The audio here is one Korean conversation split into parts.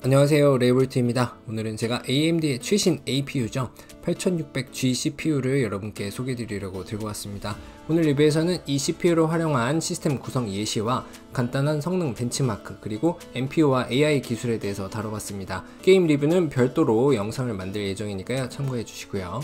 안녕하세요, 레이볼트입니다. 오늘은 제가 AMD의 최신 APU죠 8600G CPU를 여러분께 소개해드리려고 들고 왔습니다. 오늘 리뷰에서는 이 CPU를 활용한 시스템 구성 예시와 간단한 성능 벤치마크, 그리고 NPU와 AI 기술에 대해서 다뤄봤습니다. 게임 리뷰는 별도로 영상을 만들 예정이니까요, 참고해 주시고요.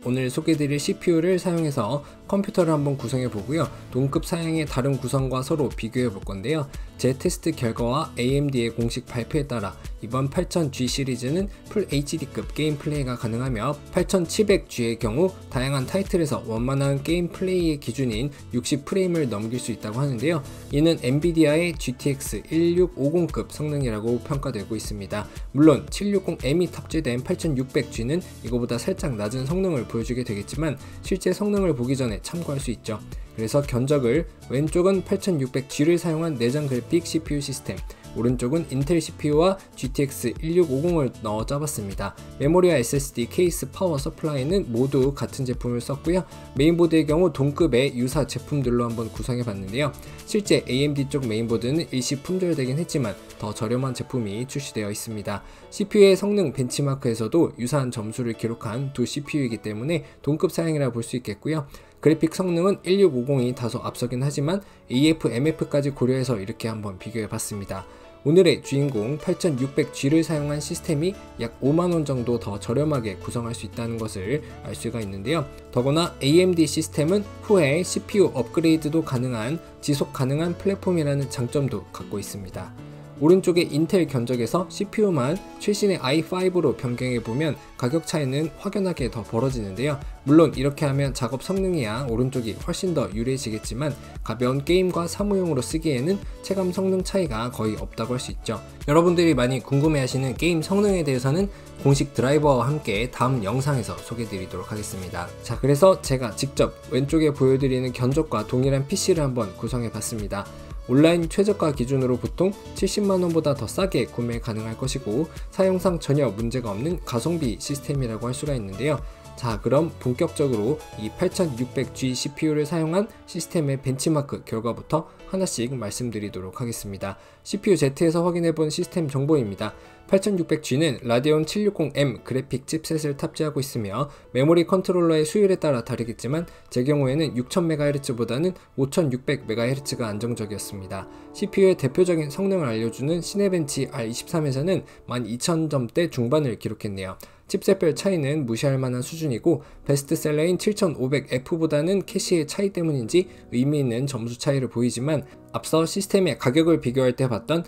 오늘 소개해드릴 CPU를 사용해서 컴퓨터를 한번 구성해 보고요, 동급 사양의 다른 구성과 서로 비교해 볼 건데요. 제 테스트 결과와 AMD의 공식 발표에 따라 이번 8000G 시리즈는 풀 HD급 게임 플레이가 가능하며 8700G의 경우 다양한 타이틀에서 원만한 게임 플레이의 기준인 60프레임을 넘길 수 있다고 하는데요. 이는 엔비디아의 GTX 1650급 성능이라고 평가되고 있습니다. 물론 760M이 탑재된 8600G는 이거보다 살짝 낮은 성능을 보여주게 되겠지만 실제 성능을 보기 전에 참고할 수 있죠. 그래서 견적을 왼쪽은 8600G를 사용한 내장 그래픽 CPU 시스템, 오른쪽은 인텔 CPU와 GTX 1650을 넣어 짜봤습니다. 메모리와 SSD, 케이스, 파워 서플라이는 모두 같은 제품을 썼고요. 메인보드의 경우 동급의 유사 제품들로 한번 구성해 봤는데요. 실제 AMD 쪽 메인보드는 일시 품절되긴 했지만 더 저렴한 제품이 출시되어 있습니다. CPU의 성능 벤치마크에서도 유사한 점수를 기록한 두 CPU이기 때문에 동급 사양이라 볼 수 있겠고요. 그래픽 성능은 1650이 다소 앞서긴 하지만 AF, MF까지 고려해서 이렇게 한번 비교해 봤습니다. 오늘의 주인공 8600G를 사용한 시스템이 약 5만원 정도 더 저렴하게 구성할 수 있다는 것을 알 수가 있는데요. 더구나 AMD 시스템은 후에 CPU 업그레이드도 가능한 지속 가능한 플랫폼이라는 장점도 갖고 있습니다. 오른쪽의 인텔 견적에서 CPU만 최신의 i5로 변경해보면 가격 차이는 확연하게 더 벌어지는데요. 물론 이렇게 하면 작업 성능이야 오른쪽이 훨씬 더 유리해지겠지만 가벼운 게임과 사무용으로 쓰기에는 체감 성능 차이가 거의 없다고 할 수 있죠. 여러분들이 많이 궁금해하시는 게임 성능에 대해서는 공식 드라이버와 함께 다음 영상에서 소개해드리도록 하겠습니다. 자, 그래서 제가 직접 왼쪽에 보여드리는 견적과 동일한 PC를 한번 구성해봤습니다. 온라인 최저가 기준으로 보통 70만원보다 더 싸게 구매 가능할 것이고 사용상 전혀 문제가 없는 가성비 시스템이라고 할 수가 있는데요. 자, 그럼 본격적으로 이 8600G CPU를 사용한 시스템의 벤치마크 결과부터 하나씩 말씀드리도록 하겠습니다. CPU Z에서 확인해본 시스템 정보입니다. 8600G는 라데온 760M 그래픽 칩셋을 탑재하고 있으며 메모리 컨트롤러의 수율에 따라 다르겠지만 제 경우에는 6000MHz보다는 5600MHz가 안정적이었습니다. CPU의 대표적인 성능을 알려주는 시네벤치 R23에서는 12000점대 중반을 기록했네요. 칩셋별 차이는 무시할 만한 수준이고 베스트셀러인 7500F보다는 캐시의 차이 때문인지 의미 있는 점수 차이를 보이지만 앞서 시스템의 가격을 비교할 때 봤던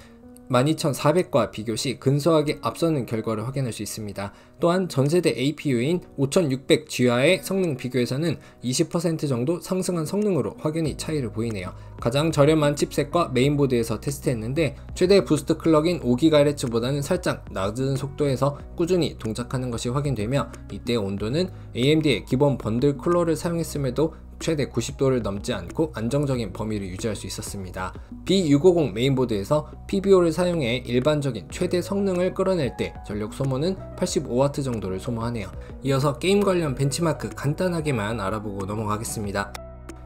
12400과 비교시 근소하게 앞서는 결과를 확인할 수 있습니다. 또한 전세대 APU인 5600G와의 성능 비교에서는 20% 정도 상승한 성능으로 확연히 차이를 보이네요. 가장 저렴한 칩셋과 메인보드에서 테스트했는데 최대 부스트 클럭인 5GHz보다는 살짝 낮은 속도에서 꾸준히 동작하는 것이 확인되며 이때 온도는 AMD의 기본 번들 쿨러를 사용했음에도 최대 90도를 넘지 않고 안정적인 범위를 유지할 수 있었습니다. B650 메인보드에서 PBO를 사용해 일반적인 최대 성능을 끌어낼 때 전력 소모는 85W 정도를 소모하네요. 이어서 게임 관련 벤치마크 간단하게만 알아보고 넘어가겠습니다.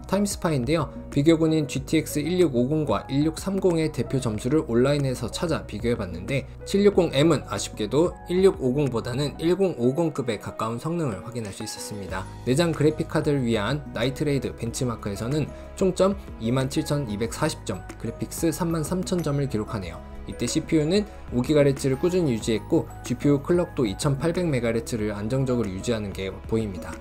타임스파이인데요. 비교군인 GTX 1650과 1630의 대표 점수를 온라인에서 찾아 비교해봤는데 760M은 아쉽게도 1650보다는 1050급에 가까운 성능을 확인할 수 있었습니다. 내장 그래픽카드를 위한 나이트레이드 벤치마크에서는 총점 27240점, 그래픽스 33000점을 기록하네요. 이때 CPU는 5GHz를 꾸준히 유지했고 GPU 클럭도 2800MHz를 안정적으로 유지하는 게 보입니다.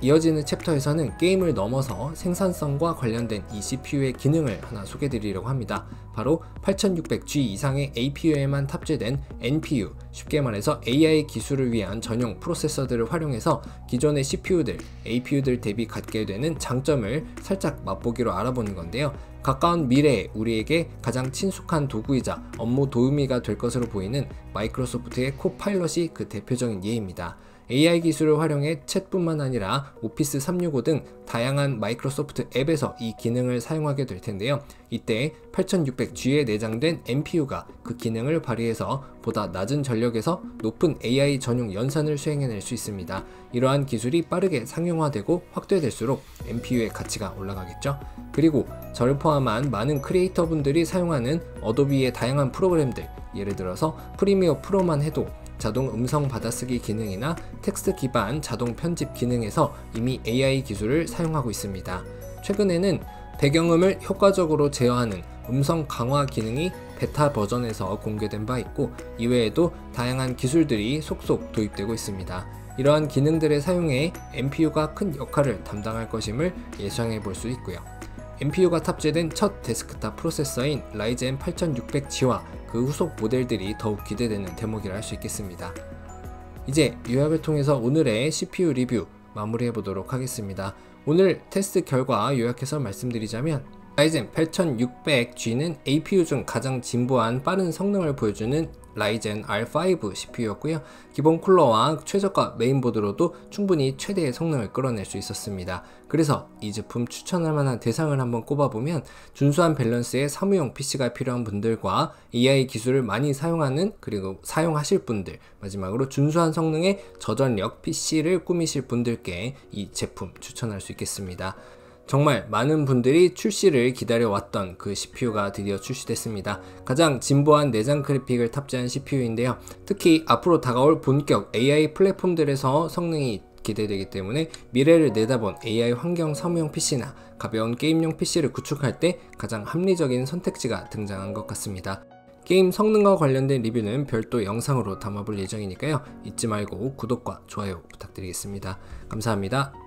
이어지는 챕터에서는 게임을 넘어서 생산성과 관련된 이 CPU의 기능을 하나 소개드리려고 합니다. 바로 8600G 이상의 APU에만 탑재된 NPU, 쉽게 말해서 AI 기술을 위한 전용 프로세서들을 활용해서 기존의 CPU들, APU들 대비 갖게 되는 장점을 살짝 맛보기로 알아보는 건데요. 가까운 미래에 우리에게 가장 친숙한 도구이자 업무 도우미가 될 것으로 보이는 마이크로소프트의 코파일럿이 그 대표적인 예입니다. AI 기술을 활용해 챗뿐만 아니라 오피스 365 등 다양한 마이크로소프트 앱에서 이 기능을 사용하게 될 텐데요. 이때 8600G에 내장된 NPU가 그 기능을 발휘해서 보다 낮은 전력에서 높은 AI 전용 연산을 수행해낼 수 있습니다. 이러한 기술이 빠르게 상용화되고 확대될수록 NPU의 가치가 올라가겠죠. 그리고 저를 포함한 많은 크리에이터 분들이 사용하는 어도비의 다양한 프로그램들, 예를 들어서 프리미어 프로만 해도 자동 음성 받아쓰기 기능이나 텍스트 기반 자동 편집 기능에서 이미 AI 기술을 사용하고 있습니다. 최근에는 배경음을 효과적으로 제어하는 음성 강화 기능이 베타 버전에서 공개된 바 있고, 이외에도 다양한 기술들이 속속 도입되고 있습니다. 이러한 기능들을 사용해 NPU가 큰 역할을 담당할 것임을 예상해 볼 수 있고요. NPU가 탑재된 첫 데스크탑 프로세서인 라이젠 8600G와 그 후속 모델들이 더욱 기대되는 대목이라 할 수 있겠습니다. 이제 요약을 통해서 오늘의 CPU 리뷰 마무리해 보도록 하겠습니다. 오늘 테스트 결과 요약해서 말씀드리자면, 라이젠 8600G는 APU 중 가장 진보한 빠른 성능을 보여주는 라이젠 R5 CPU였고요. 기본 쿨러와 최저가 메인보드로도 충분히 최대의 성능을 끌어낼 수 있었습니다. 그래서 이 제품 추천할 만한 대상을 한번 꼽아보면, 준수한 밸런스의 사무용 PC가 필요한 분들과 AI 기술을 많이 사용하는 그리고 사용하실 분들, 마지막으로 준수한 성능의 저전력 PC를 꾸미실 분들께 이 제품 추천할 수 있겠습니다. 정말 많은 분들이 출시를 기다려왔던 그 CPU가 드디어 출시됐습니다. 가장 진보한 내장 그래픽을 탑재한 CPU인데요. 특히 앞으로 다가올 본격 AI 플랫폼들에서 성능이 기대되기 때문에 미래를 내다본 AI 환경 사무용 PC나 가벼운 게임용 PC를 구축할 때 가장 합리적인 선택지가 등장한 것 같습니다. 게임 성능과 관련된 리뷰는 별도 영상으로 담아볼 예정이니까요. 잊지 말고 구독과 좋아요 부탁드리겠습니다. 감사합니다.